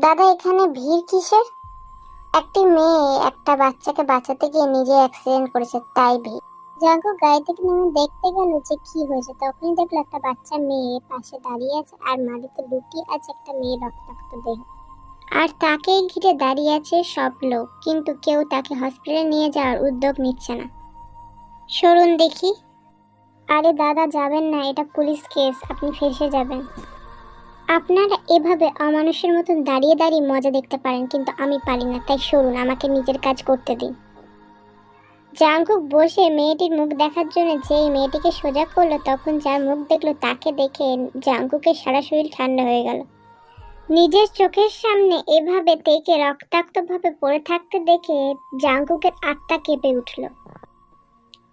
দাদা এখানে ভিড় কিসের? একটি মেয়ে একটা বাচ্চাকে বাঁচাতে গিয়ে নিজে অ্যাক্সিডেন্ট করেছে, তাই ভিড়। জাঙ্কু গাড়ি থেকে নেমে দেখতে গেল যে কি হয়েছে। তখনই দেখলো একটা বাচ্চা মেয়ে পাশে দাঁড়িয়ে আছে আর মাটিতে লুটিয়ে আছে একটা মেয়ে রক্তাক্ত দেহ। আর তাকেই ঘিরে দাঁড়িয়ে আছে সব লোক, কিন্তু কেউ তাকে হসপিটালে নিয়ে যাওয়ার উদ্যোগ নিচ্ছে না। সরুন দেখি। আরে দাদা যাবেন না, এটা পুলিশ কেস, আপনি ফেঁসে যাবেন। আপনারা এভাবে অমানুষের মতন দাঁড়িয়ে দাঁড়িয়ে মজা দেখতে পারেন, কিন্তু আমি পারি না, তাই সরুন, আমাকে নিজের কাজ করতে দিন। জাংকুক বসে মেয়েটির মুখ দেখার জন্য যেই মেয়েটিকে সোজা করলো, তখন যার মুখ দেখলো তাকে দেখে জাংকুকের সারা শরীর ঠান্ডা হয়ে গেল। নিজের চোখের সামনে এভাবে তেকে রক্তাক্তভাবে পড়ে থাকতে দেখে জাংকুকের আত্মা কেঁপে উঠল।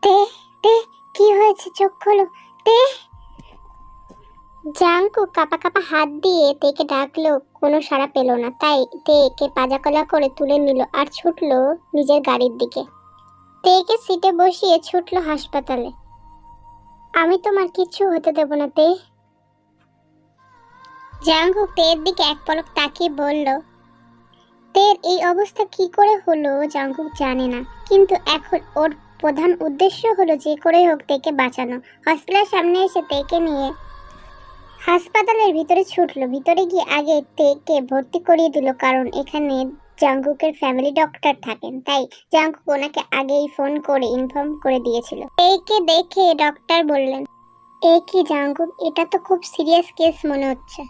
তে তে কি হয়েছে? চোখ খোলো তে। জাংকুক কাঁপা কাঁপা হাত দিয়ে তেকে ডাকলো, কোনো সাড়া পেল না। তাই তেকে পাজাকলা করে তুলে নিল আর ছুটলো নিজের গাড়ির দিকে। তেকে সিটে বসিয়ে ছুটলো হাসপাতালে। আমি তোমার কিচ্ছু হতে দেব না তে। জাংকুক তের দিকে এক পলক তাকিয়ে বলল। তের এই অবস্থা কি করে হলো জাংকুক জানে না, কিন্তু এখন ওর প্রধান উদ্দেশ্য হলো যে করে হোক তেকে বাঁচানো। হসপিটালের সামনে এসে তেকে নিয়ে হাসপাতালের ভিতরে ছুটলো। ভিতরে গিয়ে আগে তেকে ভর্তি করিয়ে দিল, কারণ এখানে জাংকুকের ফ্যামিলি ডক্টর থাকেন, তাই জাংকুক ওনাকে আগেই ফোন করে ইনফর্ম করে দিয়েছিল। তেকে দেখে ডক্টর বললেন, এ কি জাংকুক, এটা তো খুব সিরিয়াস কেস মনে হচ্ছে।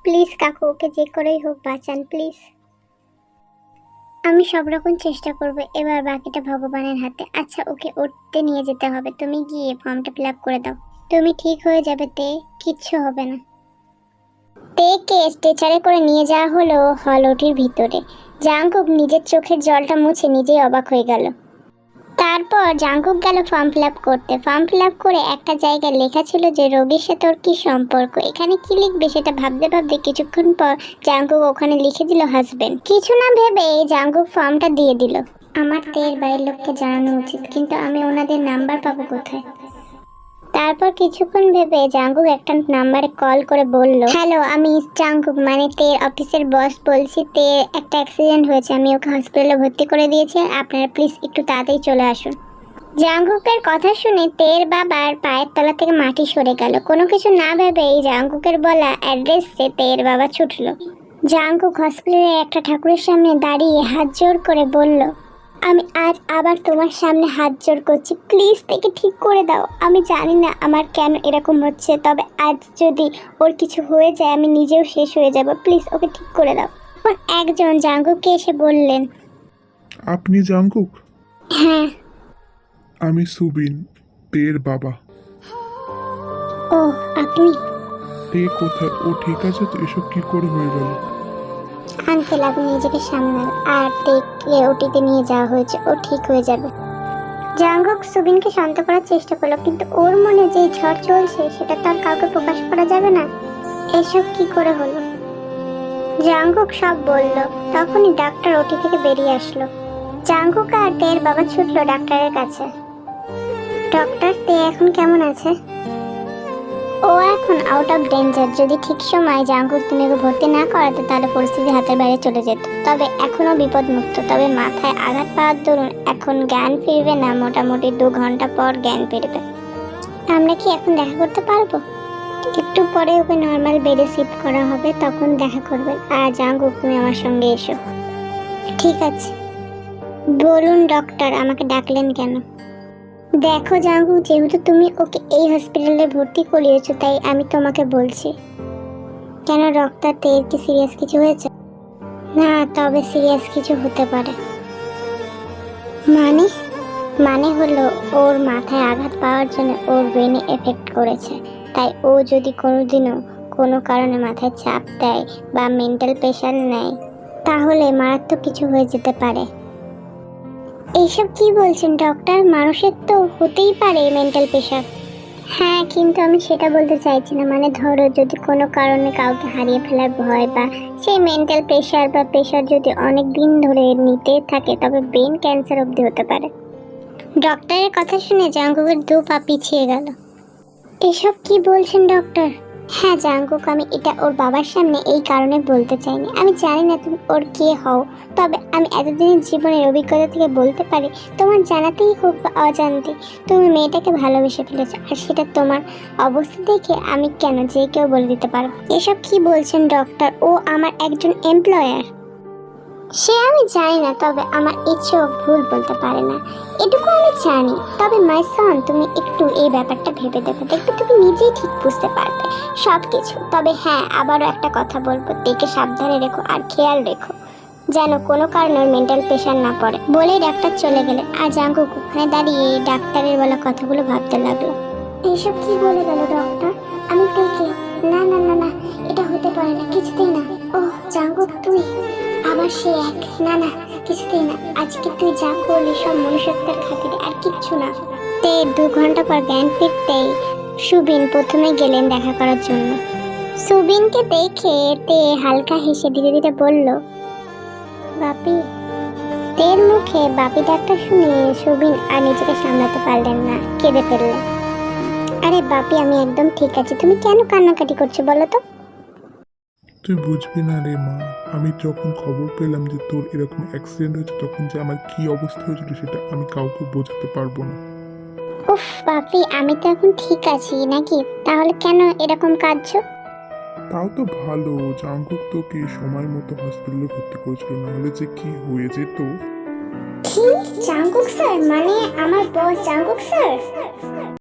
প্লিজ কাকু, ওকে যে করেই হোক বাঁচান প্লিজ। আমি সব রকম চেষ্টা করব, এবার বাকিটা ভগবানের হাতে। আচ্ছা ওকে উঠতে নিয়ে যেতে হবে, তুমি গিয়ে ফর্মটা ফিল আপ করে দাও। তুমি ঠিক হয়ে যাবে তে, কিচ্ছু হবে না। তেকে স্ট্রেচারে করে নিয়ে যাওয়া হলো হলটির ভিতরে। জাংকুক নিজের চোখের জলটা মুছে নিজেই অবাক হয়ে গেল। তারপর জাংকুক গেল ফর্ম ফিল আপ করতে। ফর্ম ফিল আপ করে একটা জায়গায় লেখা ছিল যে রোগীর সাথে ওর কি সম্পর্ক। এখানে কি লিখবে সেটা ভাবতে ভাবতে কিছুক্ষণ পর জাংকুক ওখানে লিখে দিল হাজবেন্ড। কিছু না ভেবে জাংকুক ফর্মটা দিয়ে দিল। আমার তের বাড়ির লোককে জানানো উচিত, কিন্তু আমি ওনাদের নাম্বার পাবো কোথায়? তারপর কিছুক্ষণ ভেবে জাংকুক একটা নাম্বারে কল করে বলল, হ্যালো আমি জাংকুক, মানে তের অফিসের বস বলছি। তের একটা অ্যাক্সিডেন্ট হয়েছে, আমি ওকে হসপিটালে ভর্তি করে দিয়েছি, আপনারা প্লিজ একটু তাড়াতাড়ি চলে আসুন। জাংকুকের কথা শুনে তের বাবার পায়ের তলা থেকে মাটি সরে গেল। কোনো কিছু না ভেবেই জাংকুকের বলা অ্যাড্রেসে তের বাবা ছুটল। জাংকুক হসপিটালে একটা ঠাকুরের সামনে দাঁড়িয়ে হাত জোর করে বলল, আমি আজ আবার তোমার সামনে হাত জোর করছি, প্লিজ থেকে ঠিক করে দাও। আমি জানি না আমার কেন এরকম হচ্ছে, তবে আজ যদি ওর কিছু হয়ে যায় আমি নিজেও শেষ হয়ে যাব, প্লিজ ওকে ঠিক করে দাও। তখন একজন জাংকুককে এসে বললেন, আপনি জাংকুক? হ্যাঁ। আমি সুবিন, তের বাবা। ও আপনি? তে কোথায়? ও ঠিক আছে তো? এসব কি করে হয়ে গেল? আঙ্কেল আপনি নিজেকে সামলান, আর তেকে ওটিতে নিয়ে যাওয়া হয়েছে, ও ঠিক হয়ে যাবে। জাংকুক সুবিনকে শান্ত করার চেষ্টা করলো, কিন্তু ওর মনে যে ঝড় চলছে সেটা তো আর কাউকে প্রকাশ করা যাবে না। এসব কি করে হলো? জাংকুক সব বলল। তখনই ডাক্তার ওটি থেকে বেরিয়ে আসলো। জাংকুক আর তের বাবা ছুটলো ডাক্তারের কাছে। ডক্টর, তে এখন কেমন আছে? ও এখন আউট অফ ডেঞ্জার। যদি ঠিক সময় জাংকুক তুমি ওকে ভর্তি না করাতে তাহলে পরিস্থিতি হাতের বাইরে চলে যেত। তবে এখনো বিপদমুক্ত, তবে মাথায় আঘাত পাওয়ার দরুন এখন জ্ঞান ফিরবে না, মোটামুটি 2 ঘন্টা পর জ্ঞান ফিরবে। আমরা কি এখন দেখা করতে পারবো? একটু পরে ওকে নর্মাল বেডে শিফট করা হবে, তখন দেখা করবেন। আর জাংকুক তুমি আমার সঙ্গে এসো। ঠিক আছে। বলুন ডক্টর, আমাকে ডাকলেন কেন? দেখো জাংকুক, যেহেতু তুমি ওকে এই হসপিটালে ভর্তি করিয়েছো তাই আমি তোমাকে বলছি। কেন ডক্টর, তের কি সিরিয়াস কিছু হয়েছে? না, তবে সিরিয়াস কিছু হতে পারে। মানে? মানে হলো ওর মাথায় আঘাত পাওয়ার জন্য ওর ব্রেনে এফেক্ট করেছে, তাই ও যদি কোনোদিনও কোনো কারণে মাথায় চাপ দেয় বা মেন্টাল প্রেশার নেয় তাহলে মারাত্মক কিছু হয়ে যেতে পারে। এইসব কি বলছেন ডক্টর? মানুষের তো হতেই পারে মেন্টাল প্রেশার। হ্যাঁ, কিন্তু আমি সেটা বলতে চাইছি না। মানে ধরো যদি কোনো কারণে কাউকে হারিয়ে ফেলার ভয় বা সেই মেন্টাল প্রেশার বা প্রেশার যদি অনেক দিন ধরে নিতে থাকে তবে ব্রেন ক্যান্সার অবধি হতে পারে। ডক্টরের কথা শুনে জাংকুকের 2 পা পিছিয়ে গেল। এসব কি বলছেন ডক্টর? হ্যাঁ জাঙ্কুক, আমি এটা ওর বাবার সামনে এই কারণে বলতে চাইনি। আমি জানি না তুমি ওর কে হও, তবে আমি এতদিনের জীবনের অভিজ্ঞতা থেকে বলতে পারি, তোমার জানাতেই হোক বা অজান্তে তুমি মেয়েটাকে ভালোবেসে ফেলেছো। আর সেটা তোমার অবস্থা দেখে আমি কেন যে কেউ বলে দিতে পারবো। এসব কি বলছেন ডক্টর? ও আমার একজন এমপ্লয়ার। সে আমি জানি না, তবে আমার ইচ্ছেও ভুল বলতে পারে না, এটুকু আমি জানি। তবে মাই সন, তুমি একটু এই ব্যাপারটা ভেবে দেখো, দেখবে তুমি নিজেই ঠিক বুঝতে পারবে সব কিছু। তবে হ্যাঁ, আবারও একটা কথা বলবো, দেখে সাবধানে রেখো আর খেয়াল রেখো যেন কোনো কারণে মেন্টাল প্রেশার না পড়ে। বলেই ডাক্তার চলে গেলেন, আর জাঙ্কুক ওখানে দাঁড়িয়ে ডাক্তারের বলা কথাগুলো ভাবতে লাগলো। এইসব কি বলে গেল ডক্টর? আমি দেখে না না না না, এটা হতে পারে না, কিছুতেই না। ও জাঙ্কুক, তুই আবার সে এক? না না, কিছুতেই না। আজকে তুই যা করলি সব মনুষ্যত্বের খাতিরে, আর কিচ্ছু না। 2 ঘন্টা পর জ্ঞান ফিরতেই সুবিন প্রথমে গেলেন দেখা করার জন্য। সুবিনকে দেখে তে হালকা হেসে ধীরে ধীরে বলল, বাপি। তের মুখে বাপি ডাক্তার শুনে সুবিন আর নিজেকে সামলাতে পারলেন না, কেঁদে ফেললেন। আরে বাপি, আমি একদম ঠিক আছি, তুমি কেন কান্নাকাটি করছো বলো তো? তুই বুঝবি না রে মা, আমি যখন খবর পেলাম যে তোর এরকম অ্যাক্সিডেন্ট হয়েছে, তখন যে আমার কি অবস্থা হয়েছিল সেটা আমি কাউকে বোঝাতে পারবো না। উফ বাপি, আমি তো এখন ঠিক আছি নাকি, তাহলে কেন এরকম কাঁদছো? তাও তো ভালো, জাঙ্কুক তোকে সময় মতো হসপিটালে ভর্তি করেছিল, নাহলে যে কি হয়ে যেত। কি? Jungkook sir? মানে আমার বস জাঙ্কুক স্যার?